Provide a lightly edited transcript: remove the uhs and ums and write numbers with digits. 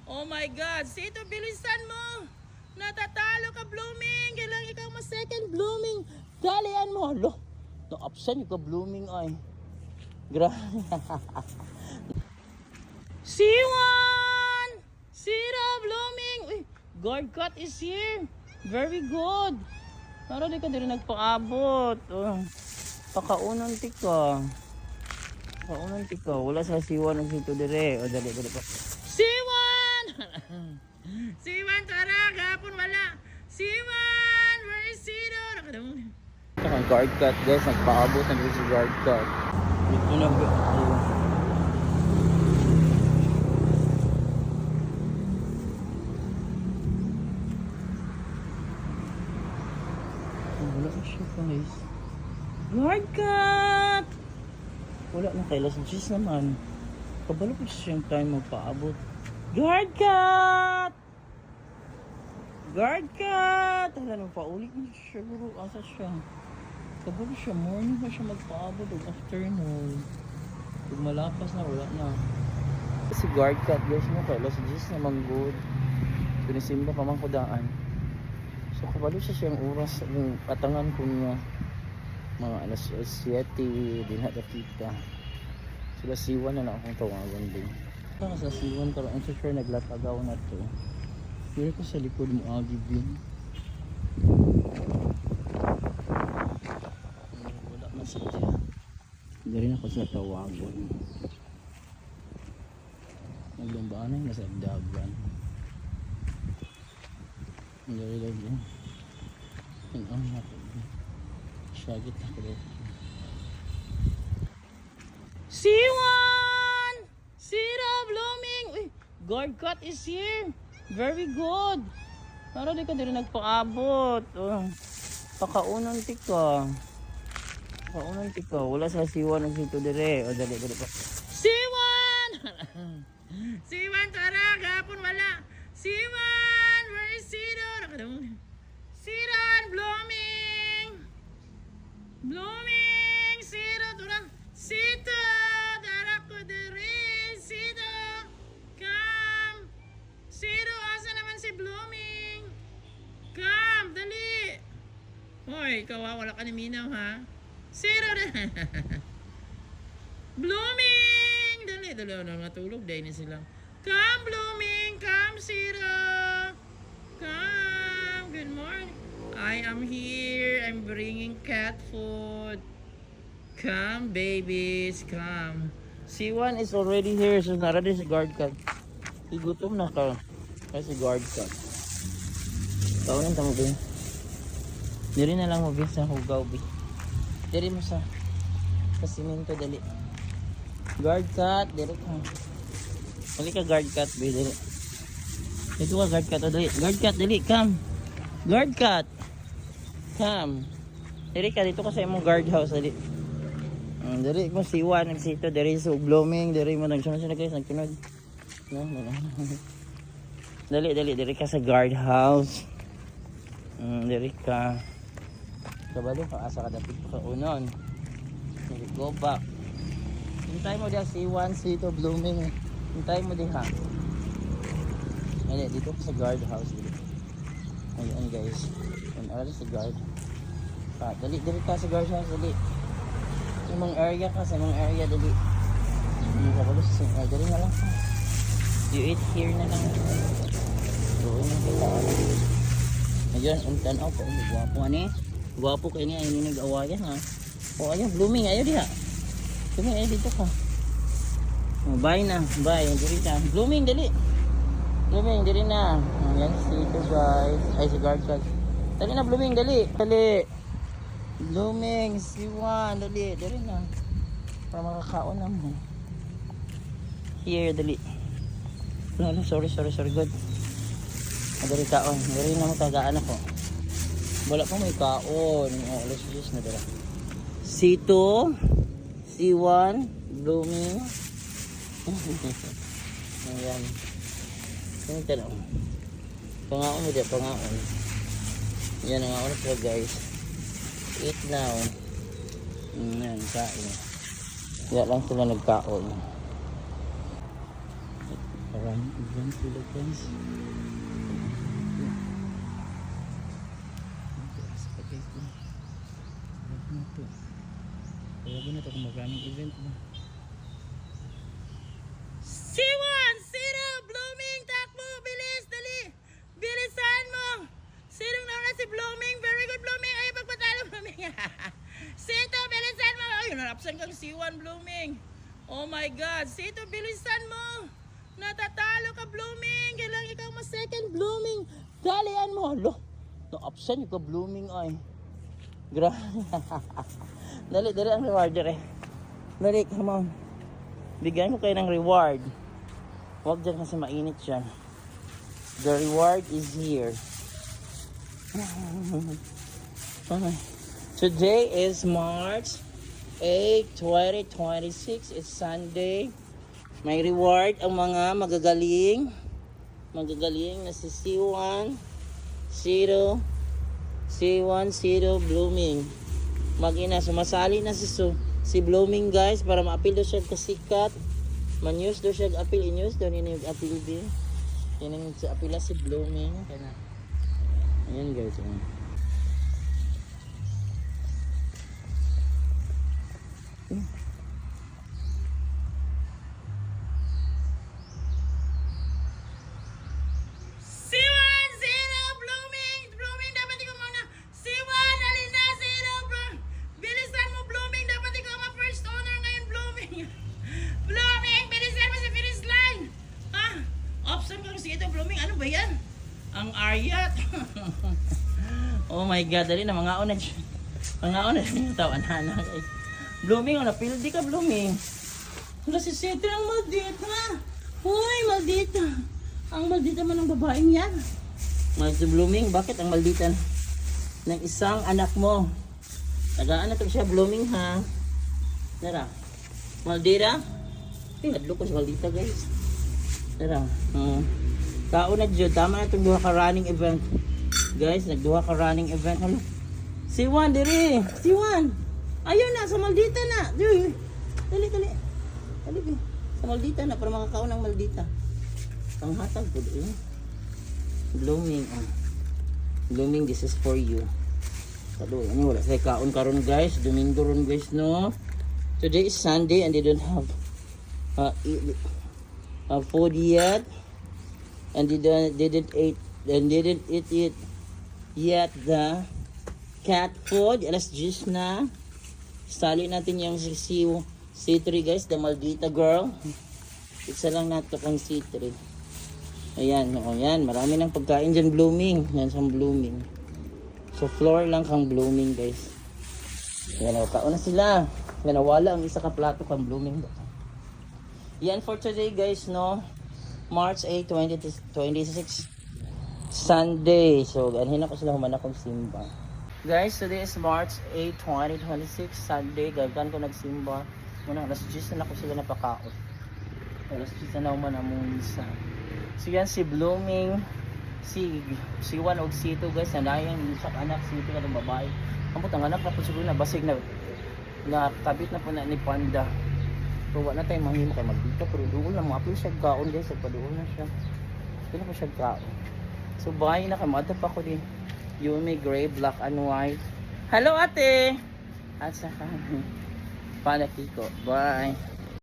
Oh my God. Sito, bilisan mo. Natatalo ka, blooming. Kailangan ikaw second blooming. Dalian mo. Lo, na-absent ka, blooming ay. Grabe. C1! Zero, blooming. Uy, guard cut is here. Very good. Pero di ka din nagpaabot. Oh. Pakaunan tika. Pakaunan tika. Wala sa C1 ang sito dire. O dali pa. C1! C1 tara. Gapon wala. C1! Where is Zero? Nakadamunin. Ito ang guard cut guys. Nagpaabot na dito si guard cut. Ito na ba? Wala ka siya guys. Guard cut! Wala na kay Las 10 naman. Kabalo po siyang time magpaabot. Guard cut! Guard cut! Wala nang paulit niya siya guro. Asa siya? Kabalo siya. Morning na siya magpaabot o afternoon. Kung malapas na wala na. Si guard cut guys mo kay Las 10 naman good. Pinisimba ka man kudaan. So kabalo siya siyang oras ng patangan ko niya. Mga alas 7 din hada kita. Sila C1 na lang akong tawagan din. Sa C1 karon ang sure naglatagaw na to. Pero ko sa likod mo agi din. Wala na siya. Dari na ko sa tawagan. Naglumbaan na nasa dagan. Dari lagi. Ang ako. Syagit na ko. C1! Zero, blooming! Uy, guard cut is here. Very good. Pero di ka din nagpaabot. Oh. Pakaunan tika. Pakaunan tika. Wala sa C1 ang sito dire. O dali pa. C1! C1 tara. Gapon wala. C1! Where is Zero? Nakadamunin. Zero and blooming! Blooming! Zero! Tura! Sito! Dara ko diri! Sito! Come! Zero! Asa naman si blooming? Come! Dali! Hoy! Wala ka ni Minaw ha? Zero na! Blooming! Dali! Natulog dahil na sila. Come blooming! Come Zero! Come! Good morning! I am here. I'm bringing cat food. Come, babies. Come. C1 is already here. So, naradi si guard cat. Igutom na ka. Kasi guard cat. Kaunan tamo ba? Diri na lang mo ba sa hugaw ba? Diri mo sa siminto dali. Guard cat. Diri ka. Dali ka guard cat ba? Dali. Ito ka guard cat. Dali. Guard cat. Dali. Come. Guard cat. Come. Diri ka dito ka sa imong guardhouse dali. Diri mo C1 nagsito diri sa blooming diri mo nagsunod guys nagtunod. No. Dali ka sa guardhouse. Diri ka. Kabalo ka asa ka dapit ka unon. Diri go back. Hintay mo dia C1 C2 blooming. Hintay mo diha. Dali dito ka sa guardhouse dili. Ayun guys. Ano sa guard? Dali ka sa guardhouse dali. Sa mga area ka, sa mga area dali. Hindi ka balos sa area dali na lang. You eat here na lang. Doon na kita. Ayun, tanaw ko. Gwapo ani. Gwapo kayo niya. Ayun yung nag-awayan ha. O ayun, blooming. Ayun diha. Blooming, ayun dito ka. Bye na. Bye. Dili ka. Blooming, dali. Blooming, dali na. Ayan, see ito guys. Ay, si guard guys. Dali na, blooming, dali. Dali. Blooming, C1, dali. Dali na. Para makakaon na mo. Here, dali. No, sorry, good. Dali kaon. Dali na mo tagaan ako. Wala pa may kaon. Oh, let's just na dala. C2, C1, blooming. Ayan. Ano tanong? Pangaon mo dyan, pangaon. Yan ang ako na guys. Eat now. Yan, kain. Yan lang sila nagkaon. Maraming event sila guys. Tawagan na ito kung maraming event ba. C1! Zero! Blooming! Takbo! Bilis! Dali! Bilisan mo! Sinong nauna si Blooming? Very good Blooming! Ay, pagpatalo Blooming! Sito! Bilisan mo! Ay, narapsan kang C1 Blooming! Oh my God! Sito! Bilisan mo! Natatalo ka Blooming! Kailangan ikaw ma-second Blooming! Dalian mo! Lo! Na-option yung ka Blooming ay. Grabe. Dali, dali ang reward eh. Dali, come on. Bigyan ko kayo ng reward. Huwag dyan kasi mainit siya. The reward is here. Today is March 8, 2026. It's Sunday. May reward ang mga magagaling. Magagaling na si C1 0 Blooming. Mag-ina, sumasali na si Blooming guys para ma-appeal daw siya kasikat. Man-use daw siya appeal. In-use daw nila yung appeal din. Yan ang appeal si Blooming. Kaya ayan guys. Blooming, ano ba yan? Ang Aryat. Oh my God, dali na mga una dyan. Mga una dyan yung tawan na guys. Blooming, napildi ka Blooming. Wala si Sete ang maldita. Hoy, maldita. Ang maldita man ng babaeng yan. Si Blooming, bakit ang maldita ng isang anak mo? Tagaan na ito siya Blooming ha. Tara. Maldita? Hadlo ko si maldita guys. Tara. Kauna dyan, tama na itong duha ka running event. Guys, nagduha ka running event. Halo. C1, diri. C1. Ayun na, sa maldita na. Dali, dali. Dali, dali. Sa maldita na, para makakaunang maldita. Ang hatag po doon. Blooming. Blooming, this is for you. Halo, ano, wala sa kaon karon guys. Domingo ron guys, no? Today is Sunday and they don't have food yet. And they didn't eat it yet the cat food. Alas 10 na. Sali natin yung C3 guys, the maldita girl. Isa lang nato kang C3. Ayan, ayan, marami ng pagkain dyan Blooming. Yan sa Blooming. So floor lang kang Blooming guys. Yan, kauna sila. Yan, nawala ang isa ka plato kang Blooming. Yan for today guys, no? March 8, 2026 Sunday. So, ganhin ako sila human akong simba. Guys, today is March 8, 2026 Sunday. Gagawin ko nagsimba. Muna, alas 10 na ako sila napakaot. Alas 10 na naman among isa. So, yan si Blooming. Si 1 o si 2 guys. Nanayang isa anak, si 2 ka ng babae. Ang putang anak na po siguro na basig na kabit na po na ni Panda. So wala na tayong mahimo kay magdito pero doon lang mga siya gaon guys, pagpadoon na siya. Doon na po siya gaon. So bye na kamata pa ko din. Yumi gray, black and white. Hello ate. At saka Panakiko. Bye.